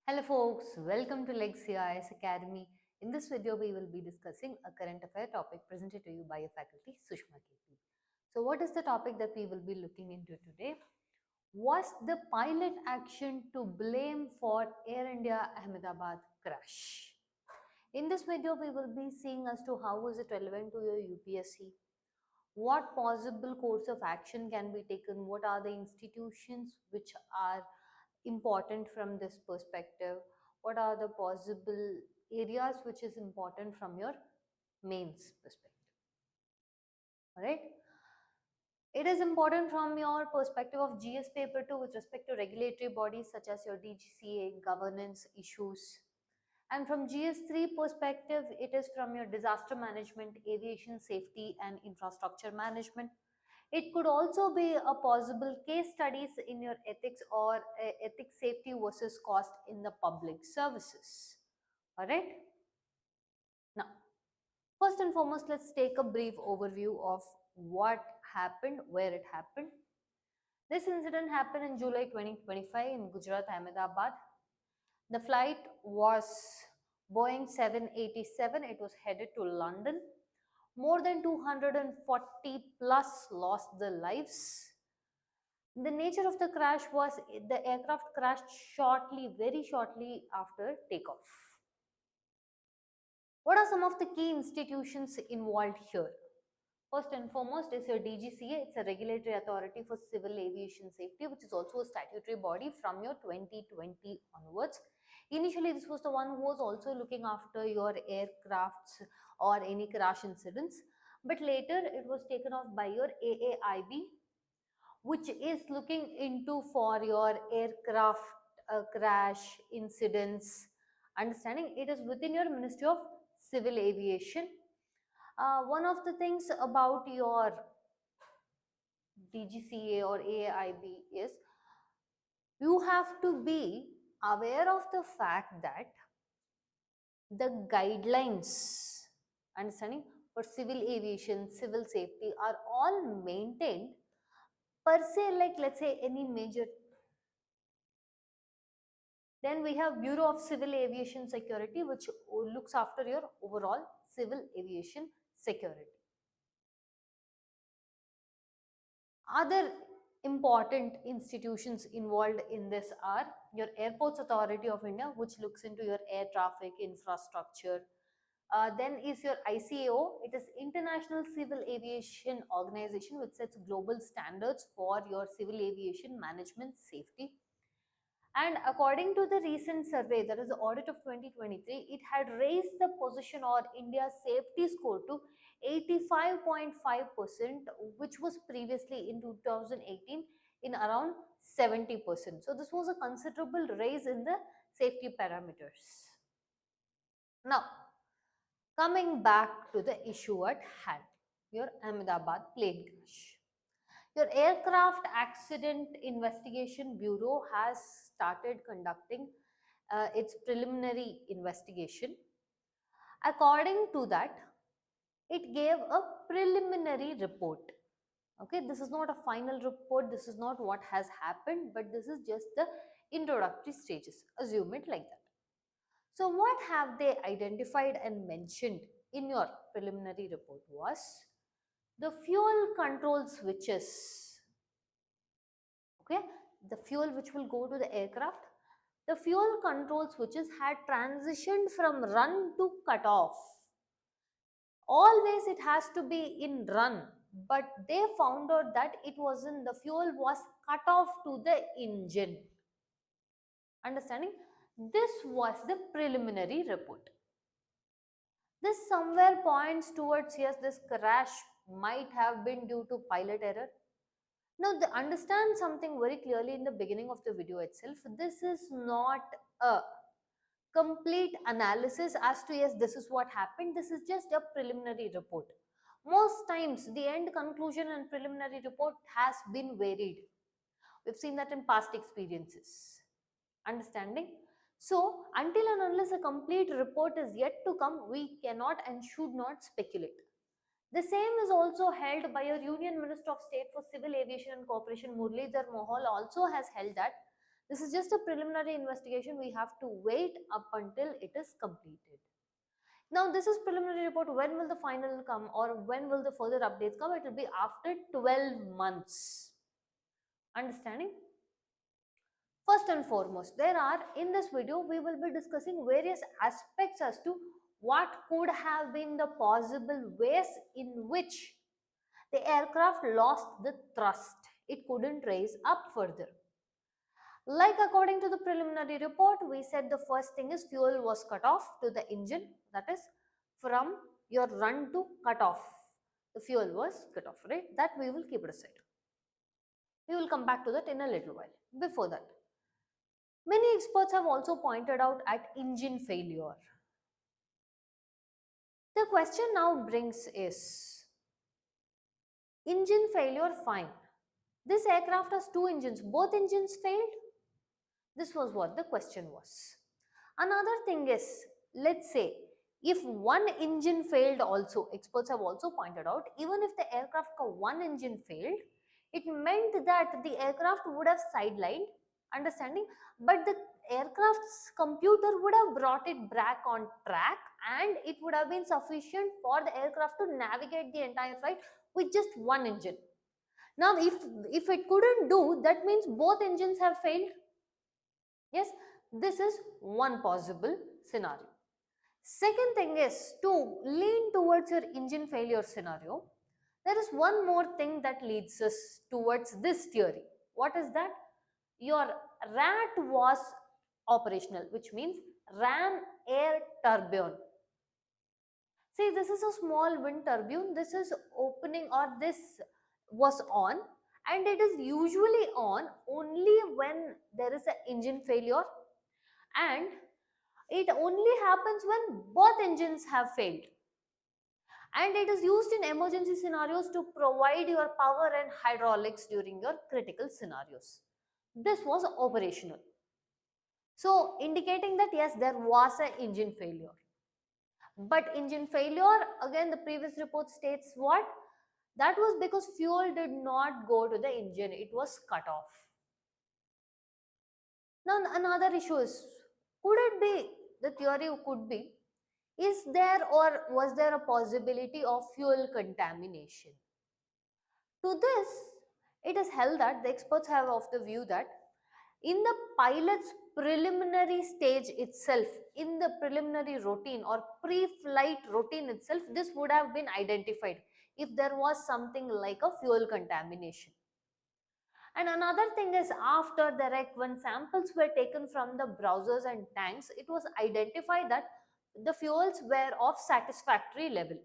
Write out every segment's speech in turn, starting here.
Hello folks, welcome to Legacy IS Academy. In this video, we will be discussing a current affair topic presented to you by your faculty, Sushma KP. So what is the topic that we will be looking into today? Was the pilot action to blame for Air India Ahmedabad crash? In this video, we will be seeing as to how is it relevant to your UPSC, what possible course of action can be taken, what are the institutions which are important from this perspective, what are the possible areas which is important from your mains perspective. All right, it is important from your perspective of GS paper 2 with respect to regulatory bodies such as your DGCA governance issues, and from GS3 perspective it is from your disaster management, aviation safety and infrastructure management. It could also be a possible case studies in your ethics or ethics safety versus cost in the public services. All right. Now, first and foremost, let's take a brief overview of what happened, where it happened. This incident happened in July 2025 in Gujarat, Ahmedabad. The flight was Boeing 787. It was headed to London. More than 240 plus lost their lives. The nature of the crash was the aircraft crashed very shortly after takeoff. What are some of the key institutions involved here? First and foremost is your DGCA. It's a regulatory authority for civil aviation safety, which is also a statutory body from your 2020 onwards. Initially, this was the one who was also looking after your aircrafts or any crash incidents. But later, it was taken off by your AAIB, which is looking into for your aircraft crash incidents. Understanding it is within your Ministry of Civil Aviation. One of the things about your DGCA or AIB is you have to be aware of the fact that the guidelines, understanding, for civil aviation, civil safety are all maintained per se, like let's say any major. Then we have Bureau of Civil Aviation Security, which looks after your overall civil aviation security. Other important institutions involved in this are your Airports Authority of India, which looks into your air traffic infrastructure. Then is your ICAO. It is International Civil Aviation Organization, which sets global standards for your civil aviation management safety. And according to the recent survey, that is the audit of 2023, it had raised the position or India's safety score to 85.5%, which was previously in 2018 in around 70%. So this was a considerable raise in the safety parameters. Now, coming back to the issue at hand, your Ahmedabad plane crash. Your Aircraft Accident Investigation Bureau has started conducting its preliminary investigation. According to that, it gave a preliminary report. Okay, this is not a final report, this is not what has happened, but this is just the introductory stages. Assume it like that. So, what have they identified and mentioned in your preliminary report was the fuel control switches. Okay, the fuel which will go to the aircraft, the fuel control switches had transitioned from run to cutoff. Always it has to be in run, but they found out that it wasn't, the fuel was cut off to the engine. Understanding, this was the preliminary report. This somewhere points towards, yes, this crash might have been due to pilot error. Now, understand something very clearly in the beginning of the video itself. This is not a complete analysis as to, yes, this is what happened. This is just a preliminary report. Most times, the end conclusion and preliminary report has been varied. We've seen that in past experiences. Understanding? So, until and unless a complete report is yet to come, we cannot and should not speculate. The same is also held by your Union Minister of State for Civil Aviation and Cooperation, Muralidhar Mohal, also has held that This is just a preliminary investigation. We have to wait up until it is completed. Now, this is preliminary report. When will the final come, or when will the further updates come? It will be after 12 months. Understanding? First and foremost, there are, in this video, we will be discussing various aspects as to what could have been the possible ways in which the aircraft lost the thrust. It couldn't raise up further. Like according to the preliminary report, we said the first thing is fuel was cut off to the engine, that is from your run to cut off. The fuel was cut off, right? That we will keep it aside. We will come back to that in a little while. Before that, many experts have also pointed out at engine failure. The question now brings is, engine failure, fine. This aircraft has two engines, both engines failed. This was what the question was. Another thing is, let's say, if one engine failed also, experts have also pointed out, even if the aircraft one engine failed, it meant that the aircraft would have sidelined, understanding, but the aircraft's computer would have brought it back on track, and it would have been sufficient for the aircraft to navigate the entire flight with just one engine. Now, if it couldn't do, that means both engines have failed. Yes, this is one possible scenario. Second thing is, to lean towards your engine failure scenario, there is one more thing that leads us towards this theory. What is that? Your RAT was operational, which means ran air turbine. See, this is a small wind turbine. This is opening, or this was on, and it is usually on only when there is an engine failure, and it only happens when both engines have failed. And it is used in emergency scenarios to provide your power and hydraulics during your critical scenarios. This was operational. So, indicating that yes, there was an engine failure. But engine failure, again, the previous report states what? That was because fuel did not go to the engine, it was cut off. Now, another issue is, could it be, the theory could be, is there or was there a possibility of fuel contamination? To this, it is held that the experts have of the view that in the pilot's preliminary stage itself, in the preliminary routine or pre-flight routine itself, this would have been identified if there was something like a fuel contamination. And another thing is, after the wreck, when samples were taken from the browsers and tanks, it was identified that the fuels were of satisfactory level.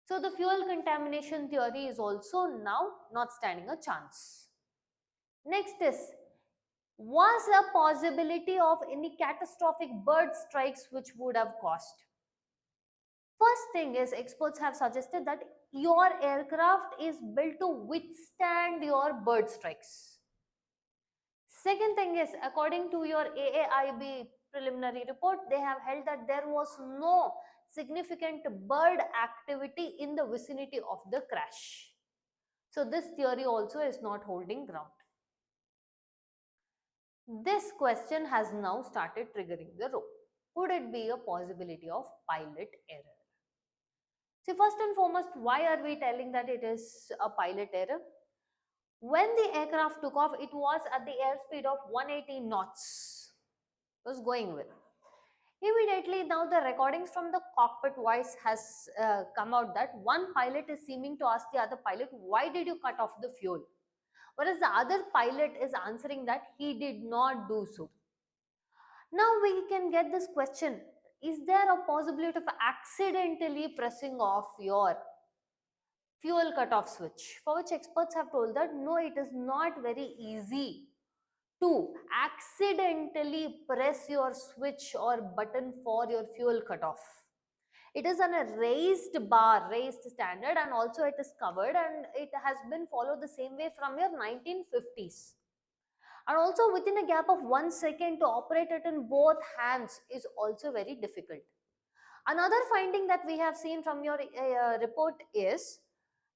So the fuel contamination theory is also now not standing a chance. Next is, was a possibility of any catastrophic bird strikes which would have caused? First thing is, experts have suggested that your aircraft is built to withstand your bird strikes. Second thing is, according to your AAIB preliminary report, they have held that there was no significant bird activity in the vicinity of the crash. So this theory also is not holding ground. This question has now started triggering the rope. Could it be a possibility of pilot error? See, first and foremost, why are we telling that it is a pilot error? When the aircraft took off, it was at the airspeed of 180 knots. It was going well. Immediately, now the recordings from the cockpit voice has come out that one pilot is seeming to ask the other pilot, why did you cut off the fuel? Whereas the other pilot is answering that he did not do so. Now we can get this question, is there a possibility of accidentally pressing off your fuel cutoff switch? For which experts have told that no, it is not very easy to accidentally press your switch or button for your fuel cutoff. It is on a raised bar, raised standard, and also it is covered, and it has been followed the same way from your 1950s. And also within a gap of 1 second to operate it in both hands is also very difficult. Another finding that we have seen from your report is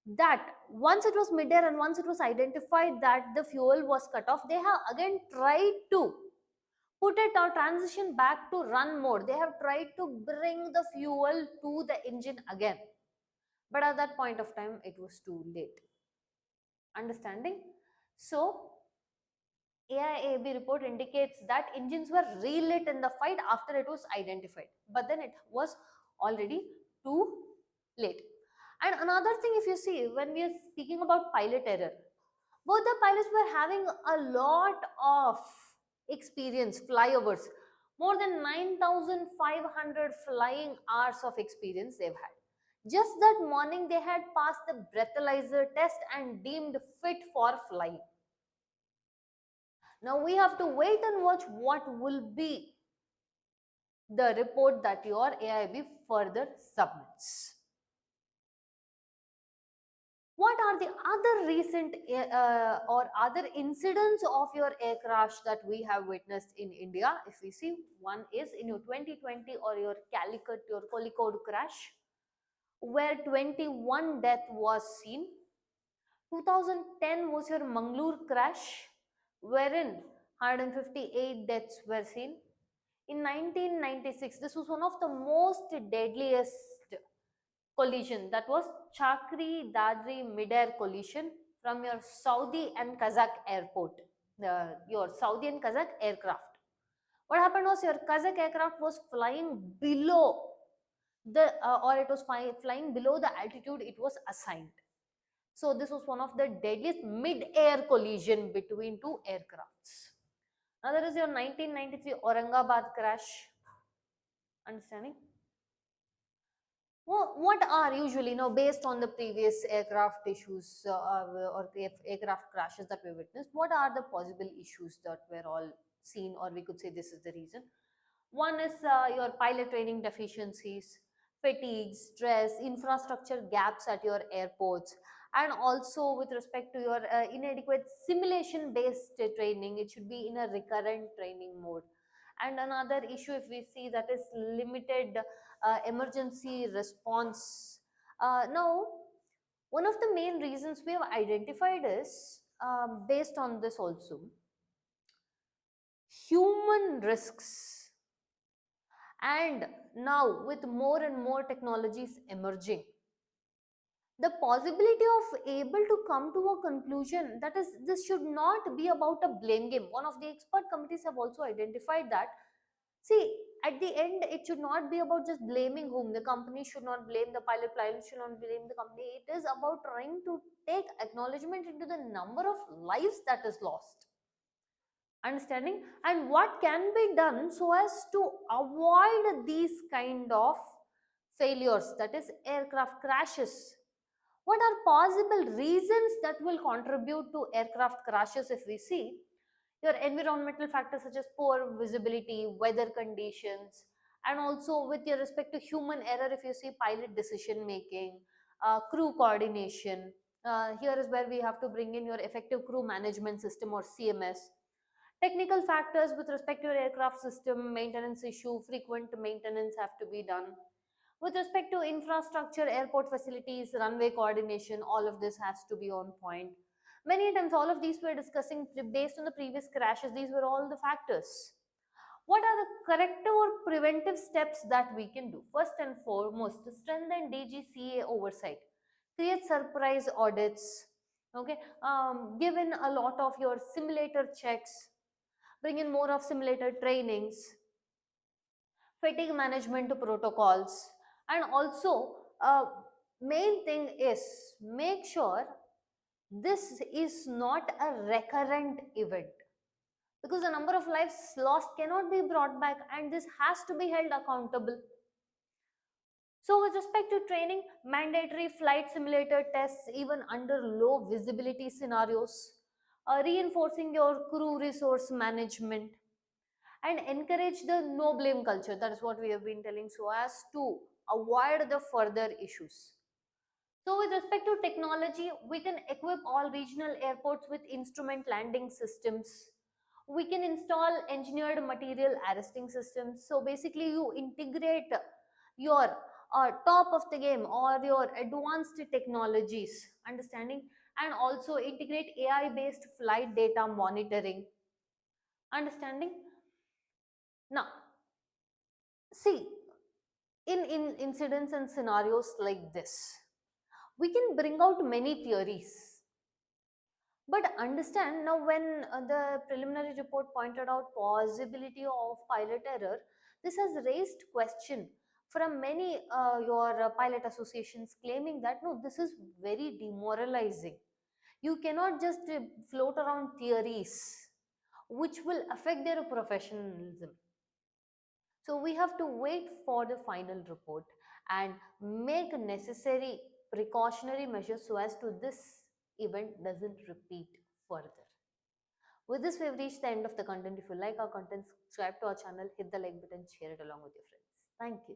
that once it was midair and once it was identified that the fuel was cut off, they have again tried to put it or transition back to run mode. They have tried to bring the fuel to the engine again. But at that point of time, it was too late. Understanding? So, AIAB report indicates that engines were relit in the fight after it was identified, but then it was already too late. And another thing, if you see, when we are speaking about pilot error, both the pilots were having a lot of experience, flyovers, more than 9,500 flying hours of experience they've had. Just that morning, they had passed the breathalyzer test and deemed fit for flying. Now we have to wait and watch what will be the report that your AIB further submits. What are the other recent or other incidents of your air crash that we have witnessed in India? If we see, one is in your 2020 or your Calicut, your Kozhikode crash, where 21 death was seen. 2010 was your Mangalore crash, wherein 158 deaths were seen. In 1996, this was one of the most deadliest collision, that was Chakri Dadri mid-air collision from your Saudi and Kazakh airport, your Saudi and Kazakh aircraft. What happened was your Kazakh aircraft was flying below the or it was flying below the altitude it was assigned. So this was one of the deadliest mid-air collision between two aircrafts. Now there is your 1993 Aurangabad crash. Understanding? What are usually now, based on the previous aircraft issues or aircraft crashes that we witnessed, what are the possible issues that were all seen, or we could say this is the reason? One is your pilot training deficiencies, fatigue, stress, infrastructure gaps at your airports, and also with respect to your inadequate simulation based training. It should be in a recurrent training mode. And another issue, if we see, that is limited emergency response. Now, one of the main reasons we have identified is, based on this also, human risks. And now, with more and more technologies emerging, the possibility of able to come to a conclusion, that is, this should not be about a blame game. One of the expert committees have also identified that, see, at the end, it should not be about just blaming whom. The company should not blame the pilot should not blame the company. It is about trying to take acknowledgement into the number of lives that is lost. Understanding? And what can be done so as to avoid these kind of failures, that is, aircraft crashes. What are possible reasons that will contribute to aircraft crashes? If we see, your environmental factors such as poor visibility, weather conditions, and also with your respect to human error, if you see, pilot decision making, crew coordination. Here is where we have to bring in your effective crew management system, or CMS. Technical factors with respect to your aircraft system, maintenance issue, frequent maintenance have to be done. With respect to infrastructure, airport facilities, runway coordination, all of this has to be on point. Many times, all of these we're discussing based on the previous crashes, these were all the factors. What are the corrective or preventive steps that we can do? First and foremost, strengthen DGCA oversight, create surprise audits, okay, give in a lot of your simulator checks, bring in more of simulator trainings, fatigue management protocols, and also main thing is, make sure this is not a recurrent event, because the number of lives lost cannot be brought back, and this has to be held accountable. So with respect to training, mandatory flight simulator tests even under low visibility scenarios, reinforcing your crew resource management, and encourage the no blame culture. That is what we have been telling, so as to avoid the further issues. So with respect to technology, we can equip all regional airports with instrument landing systems. We can install engineered material arresting systems. So basically, you integrate your top of the game or your advanced technologies understanding, and also integrate AI based flight data monitoring, understanding. Now, see, in incidents and scenarios like this, we can bring out many theories. But understand now, when the preliminary report pointed out possibility of pilot error, this has raised question from many your pilot associations claiming that no, this is very demoralizing. You cannot just float around theories which will affect their professionalism. So we have to wait for the final report and make necessary precautionary measures so as to this event doesn't repeat further. With this, we've reached the end of the content. If you like our content, subscribe to our channel, hit the like button, share it along with your friends. Thank you.